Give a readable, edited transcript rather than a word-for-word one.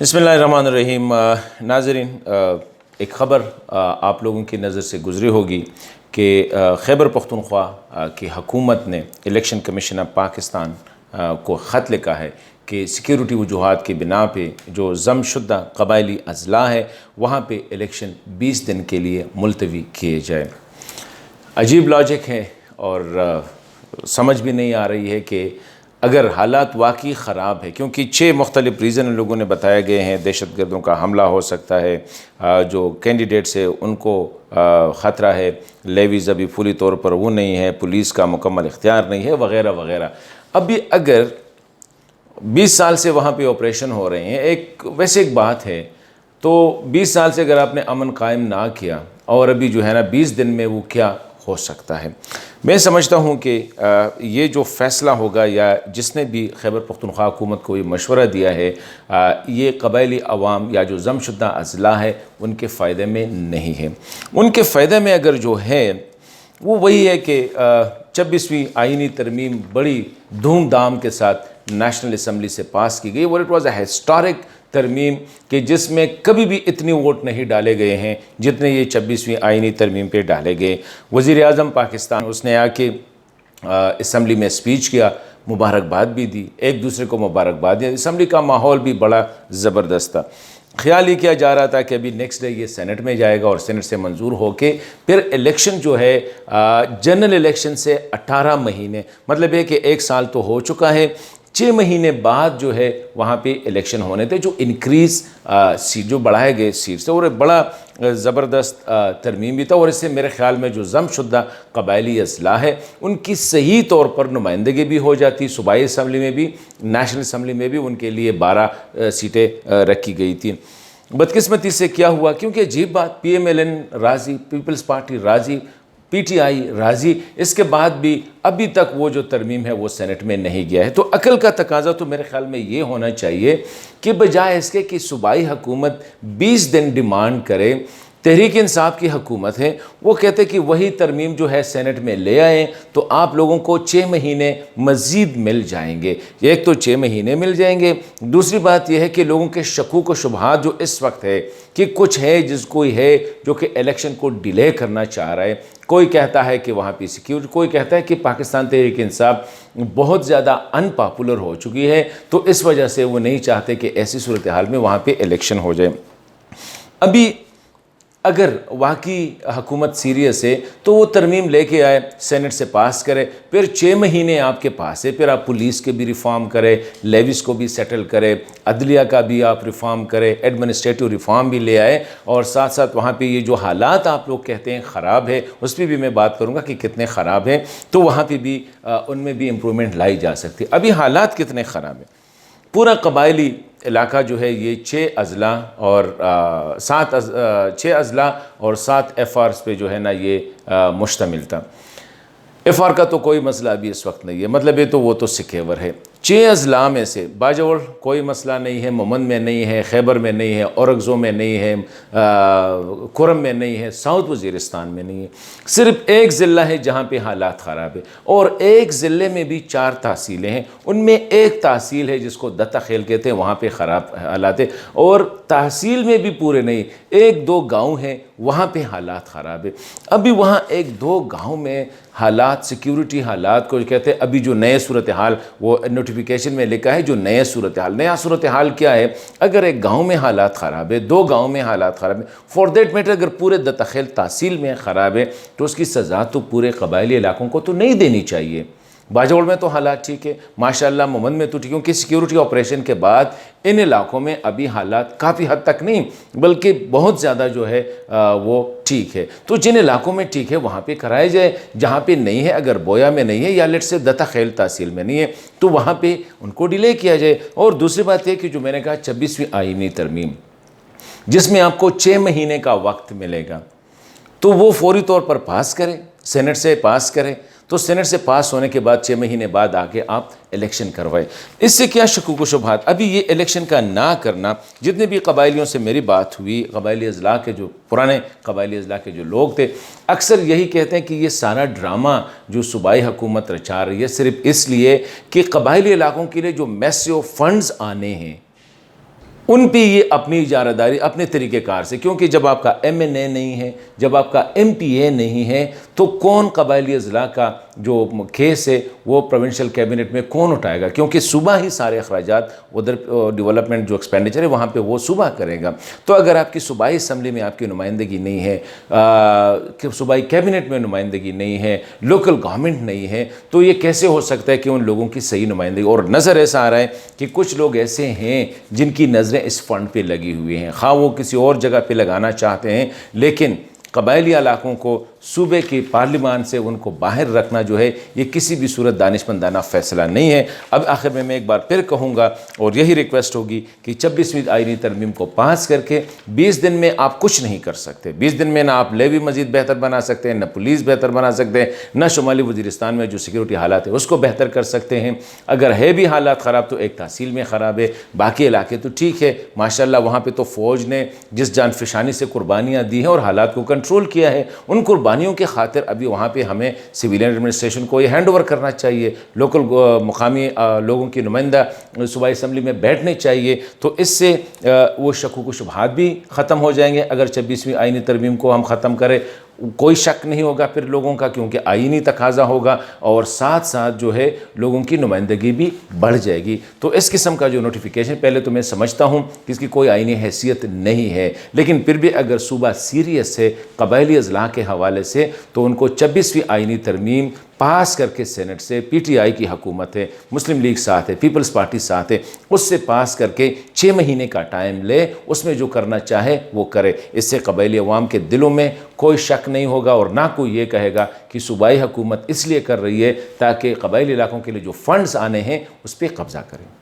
بسم اللہ الرحمن الرحیم۔ ناظرین، ایک خبر آپ لوگوں کی نظر سے گزری ہوگی کہ خیبر پختونخوا کی حکومت نے الیکشن کمیشن آف پاکستان کو خط لکھا ہے کہ سیکیورٹی وجوہات کی بنا پہ جو ضم شدہ قبائلی اضلاع ہے وہاں پہ الیکشن 20 دن کے لیے ملتوی کیے جائے۔ عجیب لاجک ہے اور سمجھ بھی نہیں آ رہی ہے کہ اگر حالات واقعی خراب ہے، کیونکہ 6 مختلف ریزن لوگوں نے بتائے گئے ہیں، دہشت گردوں کا حملہ ہو سکتا ہے، جو کینڈیڈیٹس ہے ان کو خطرہ ہے، لیویز ابھی پوری طور پر وہ نہیں ہے، پولیس کا مکمل اختیار نہیں ہے، وغیرہ وغیرہ۔ ابھی اگر 20 سال سے وہاں پہ آپریشن ہو رہے ہیں، ویسے ایک بات ہے، تو 20 سال سے اگر آپ نے امن قائم نہ کیا اور ابھی جو ہے نا 20 دن میں وہ کیا ہو سکتا ہے۔ میں سمجھتا ہوں کہ یہ جو فیصلہ ہوگا یا جس نے بھی خیبر پختونخوا حکومت کو یہ مشورہ دیا ہے، یہ قبائلی عوام یا جو ضم شدہ اضلاع ہے ان کے فائدے میں نہیں ہے۔ ان کے فائدے میں اگر جو ہے وہ وہی ہے کہ 26ویں آئینی ترمیم بڑی دھوم دھام کے ساتھ نیشنل اسمبلی سے پاس کی گئی، اور اٹ واز اے ہسٹورک ترمیم کہ جس میں کبھی بھی اتنی ووٹ نہیں ڈالے گئے ہیں جتنے یہ 26ویں آئینی ترمیم پہ ڈالے گئے۔ وزیر اعظم پاکستان اس نے آ کے اسمبلی میں سپیچ کیا، مبارکباد بھی دی، ایک دوسرے کو مبارکباد دیا۔ اسمبلی کا ماحول بھی بڑا زبردست تھا۔ خیال یہ کیا جا رہا تھا کہ ابھی نیکسٹ ڈے یہ سینٹ میں جائے گا اور سینٹ سے منظور ہو کے پھر الیکشن جو ہے جنرل الیکشن سے 18 مہینے، مطلب ہے کہ 1 سال تو ہو چکا ہے، 6 مہینے بعد جو ہے وہاں پہ الیکشن ہونے تھے، جو انکریز سیٹ جو بڑھائے گئے سیٹ سے، اور بڑا زبردست ترمیم بھی تھا۔ اور اس سے میرے خیال میں جو ضم شدہ قبائلی اضلاع ہے ان کی صحیح طور پر نمائندگی بھی ہو جاتی، صوبائی اسمبلی میں بھی، نیشنل اسمبلی میں بھی ان کے لیے 12 سیٹیں رکھی گئی تھیں۔ بدقسمتی سے کیا ہوا، کیونکہ عجیب بات، پی ایم ایل این راضی، پیپلز پارٹی راضی، پی ٹی آئی راضی، اس کے بعد بھی ابھی تک وہ جو ترمیم ہے وہ سینٹ میں نہیں گیا ہے۔ تو عقل کا تقاضا تو میرے خیال میں یہ ہونا چاہیے کہ بجائے اس کے کہ صوبائی حکومت 20 دن ڈیمانڈ کرے، تحریک انصاف کی حکومت ہے، وہ کہتے کہ وہی ترمیم جو ہے سینٹ میں لے آئیں تو آپ لوگوں کو 6 مہینے مزید مل جائیں گے۔ ایک تو 6 مہینے مل جائیں گے، دوسری بات یہ ہے کہ لوگوں کے شکوک و شبہات جو اس وقت ہے کہ کچھ ہے جس کوئی ہے جو کہ الیکشن کو ڈیلے کرنا چاہ رہا ہے، کوئی کہتا ہے کہ وہاں پہ سیکیورٹی، کوئی کہتا ہے کہ پاکستان تحریک انصاف بہت زیادہ ان پاپولر ہو چکی ہے، تو اس وجہ سے وہ نہیں چاہتے کہ ایسی صورتحال میں وہاں پہ الیکشن ہو جائے۔ ابھی اگر واقعی حکومت سیریس ہے تو وہ ترمیم لے کے آئے، سینٹ سے پاس کرے، پھر 6 مہینے آپ کے پاس ہے، پھر آپ پولیس کے بھی ریفارم کرے، لیویز کو بھی سیٹل کرے، عدلیہ کا بھی آپ ریفارم کرے، ایڈمنسٹریٹو ریفارم بھی لے آئے، اور ساتھ ساتھ وہاں پہ یہ جو حالات آپ لوگ کہتے ہیں خراب ہے، اس پہ بھی میں بات کروں گا کہ کتنے خراب ہیں، تو وہاں پہ بھی ان میں بھی امپرومنٹ لائی جا سکتی۔ ابھی حالات کتنے خراب ہیں، پورا قبائلی علاقہ جو ہے یہ 6 اضلاع اور 7 ایف آرز پہ جو ہے نا یہ مشتمل تھا۔ ایف آر کا تو کوئی مسئلہ ابھی اس وقت نہیں ہے، مطلب یہ تو وہ تو سکیور ہے۔ 6 اضلاع میں سے باجوڑ کوئی مسئلہ نہیں ہے، مومند میں نہیں ہے، خیبر میں نہیں ہے، اورگزو میں نہیں ہے، کرم میں نہیں ہے، ساؤتھ وزیرستان میں نہیں ہے، صرف ایک ضلع ہے جہاں پہ حالات خراب ہے، اور ایک ضلع میں بھی 4 تحصیلیں ہیں، ان میں ایک تحصیل ہے جس کو دتاخیل کہتے ہیں، وہاں پہ خراب حالات ہے، اور تحصیل میں بھی پورے نہیں، 1-2 گاؤں ہیں وہاں پہ حالات خراب ہے۔ ابھی وہاں 1-2 گاؤں میں حالات، سیکیورٹی حالات کو کہتے ہیں، ابھی جو نئے صورتحال وہ نوٹیفیکیشن میں لکھا ہے، جو نئے صورتحال، نیا صورتحال کیا ہے، اگر ایک گاؤں میں حالات خراب ہے، 2 گاؤں میں حالات خراب ہے، فور دیٹ میٹر اگر پورے دتاخیل تحصیل میں خراب ہے تو اس کی سزا تو پورے قبائلی علاقوں کو تو نہیں دینی چاہیے۔ باجوڑ میں تو حالات ٹھیک ہے، ماشاءاللہ، مومند میں تو ٹھیک ہے، کیونکہ سیکیورٹی آپریشن کے بعد ان علاقوں میں ابھی حالات کافی حد تک نہیں بلکہ بہت زیادہ جو ہے وہ ٹھیک ہے۔ تو جن علاقوں میں ٹھیک ہے وہاں پہ کرائے جائے، جہاں پہ نہیں ہے، اگر بویا میں نہیں ہے یا لیٹ سے دتاخیل تحصیل میں نہیں ہے تو وہاں پہ ان کو ڈیلے کیا جائے۔ اور دوسری بات یہ کہ جو میں نے کہا 26ویں آئینی ترمیم جس میں آپ کو 6 مہینے کا وقت ملے گا، تو وہ فوری طور پر پاس کرے، سینٹ سے پاس کرے، تو سینٹ سے پاس ہونے کے بعد 6 مہینے بعد آ کے آپ الیکشن کروائے۔ اس سے کیا شکوک و شبہات، ابھی یہ الیکشن کا نہ کرنا، جتنے بھی قبائلیوں سے میری بات ہوئی، قبائلی اضلاع کے جو پرانے قبائلی اضلاع کے جو لوگ تھے، اکثر یہی کہتے ہیں کہ یہ سارا ڈرامہ جو صوبائی حکومت رچا رہی ہے صرف اس لیے کہ قبائلی علاقوں کے لیے جو میسیو فنڈز آنے ہیں ان پہ یہ اپنی اجارہ داری اپنے طریقہ کار سے، کیونکہ جب آپ کا ایم این اے نہیں ہے، جب آپ کا ایم پی اے نہیں ہے، تو کون قبائلی اضلاع کا جو کیس ہے وہ پروونشل کیبنٹ میں کون اٹھائے گا؟ کیونکہ صوبہ ہی سارے اخراجات ادھر ڈیولپمنٹ جو ایکسپینڈیچر ہے وہاں پہ وہ صوبہ کرے گا۔ تو اگر آپ کی صوبائی اسمبلی میں آپ کی نمائندگی نہیں ہے، صوبائی کیبنٹ میں نمائندگی نہیں ہے، لوکل گورنمنٹ نہیں ہے، تو یہ کیسے ہو سکتا ہے کہ ان لوگوں کی صحیح نمائندگی؟ اور نظر ایسا آ رہا ہے کہ کچھ لوگ ایسے ہیں جن کی نظریں اس فنڈ پہ لگی ہوئی ہیں، خواہ وہ کسی اور جگہ پہ لگانا چاہتے ہیں، لیکن قبائلی علاقوں کو صوبے کی پارلیمان سے ان کو باہر رکھنا جو ہے یہ کسی بھی صورت دانشمندانہ فیصلہ نہیں ہے۔ اب آخر میں ایک بار پھر کہوں گا اور یہی ریکویسٹ ہوگی کہ 26ویں آئینی ترمیم کو پاس کر کے 20 دن میں آپ کچھ نہیں کر سکتے۔ 20 دن میں نہ آپ لیوی مزید بہتر بنا سکتے ہیں، نہ پولیس بہتر بنا سکتے ہیں، نہ شمالی وزیرستان میں جو سیکیورٹی حالات ہے اس کو بہتر کر سکتے ہیں۔ اگر ہے بھی حالات خراب تو ایک تحصیل میں خراب ہے، باقی علاقے تو ٹھیک ہے ماشاءاللہ۔ وہاں پہ تو فوج نے جس جان فشانی سے قربانیاں دی ہیں اور حالات کو کنٹرول کیا ہے، ان قربانیوں کی خاطر ابھی وہاں پہ ہمیں سویلین ایڈمنسٹریشن کو یہ ہینڈ اوور کرنا چاہیے، لوکل مقامی لوگوں کی نمائندہ صوبائی اسمبلی میں بیٹھنے چاہیے، تو اس سے وہ شکوک و شبہات بھی ختم ہو جائیں گے۔ اگر 26ویں آئینی ترمیم کو ہم ختم کریں کوئی شک نہیں ہوگا پھر لوگوں کا، کیونکہ آئینی تقاضا ہوگا اور ساتھ ساتھ جو ہے لوگوں کی نمائندگی بھی بڑھ جائے گی۔ تو اس قسم کا جو نوٹیفیکیشن پہلے تو میں سمجھتا ہوں کہ اس کی کوئی آئینی حیثیت نہیں ہے، لیکن پھر بھی اگر صوبہ سیریس ہے قبائلی اضلاع کے حوالے سے تو ان کو 26ویں آئینی ترمیم پاس کر کے سینٹ سے، پی ٹی آئی کی حکومت ہے، مسلم لیگ ساتھ ہے، پیپلز پارٹی ساتھ ہے، اس سے پاس کر کے 6 مہینے کا ٹائم لے، اس میں جو کرنا چاہے وہ کرے۔ اس سے قبائلی عوام کے دلوں میں کوئی شک نہیں ہوگا اور نہ کوئی یہ کہے گا کہ صوبائی حکومت اس لیے کر رہی ہے تاکہ قبائلی علاقوں کے لیے جو فنڈز آنے ہیں اس پہ قبضہ کریں۔